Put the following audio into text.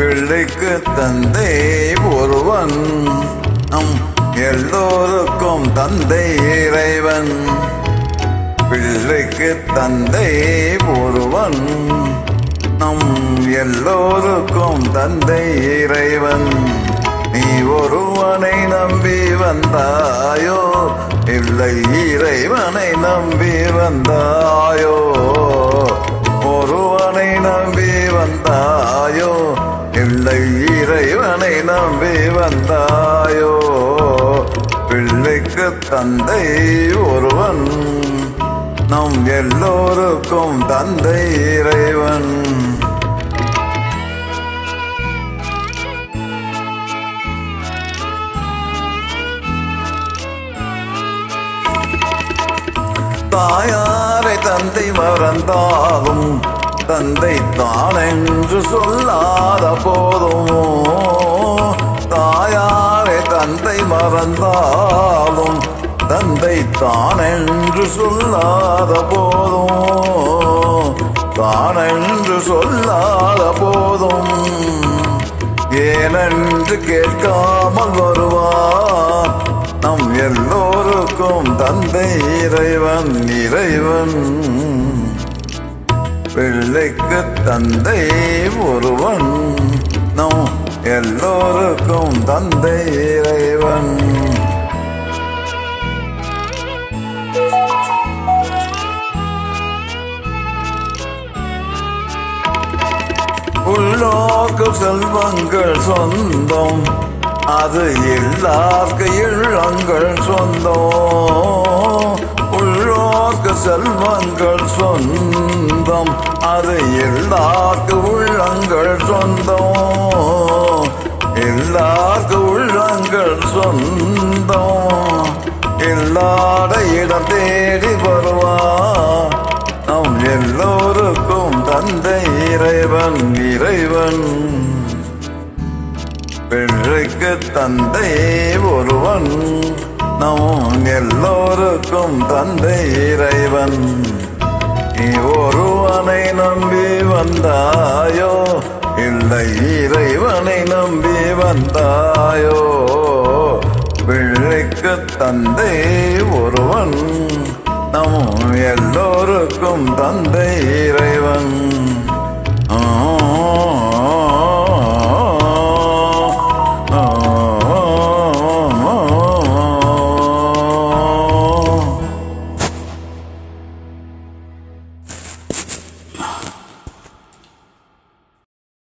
பிள்ளைக்கு தந்தை ஒருவன், நம் எல்லோருக்கும் தந்தை இறைவன். பிள்ளைக்கு தந்தை ஒருவன், நம் எல்லோருக்கும் தந்தை இறைவன். நீ ஒருவனை நம்பி வந்தாயோ, இல்லை இறைவனை நம்பி வந்தாயோ? ஒருவனை நம்பி வந்தாயோ, இல்லை இறைவனை நம்பி வந்தாயோ? பிள்ளைக்கு தந்தை ஒருவன், நம் எல்லோருக்கும் தந்தை இறைவன். தாயாரை தந்தை மறந்தாலும் தந்தை தான் என்று சொல்லாத போதும், தாயாரை தந்தை மறந்தாலும் தந்தை தான் என்று சொல்லாத போதும், தான் என்று சொல்லாத போதும் ஏனென்று கேட்காமல் வருவார் நம் எல்லோருக்கும் தந்தை இறைவன். இறைவன் பிள்ளைக்கு தந்தை ஒருவன், நம் எல்லோருக்கும் தந்தை இறைவன். உள்ளோக்கு செல்வங்கள் சொந்தம், அது எல்லாருக்கு இல்லங்கள் சொந்தம். உள்ளோர்க்கு செல்வங்கள் சொந்தம், அது எல்லாருக்கு உள்ளங்கள் சொந்தம். எல்லாருக்கு உள்ளங்கள் சொந்தம், இல்லாத இடம் தேடி வருவார் நம் எல்லோருக்கும் தந்தை இறைவன். இறைவன் பிள்ளைக்கு தந்தை ஒருவன், நம் எல்லோருக்கும் தந்தை இறைவன். நீ ஒருவனை நம்பி வந்தாயோ, இல்லை இறைவனை நம்பி வந்தாயோ? பிள்ளைக்கு தந்தை ஒருவன், நம் எல்லோருக்கும் தந்தை இறைவன்.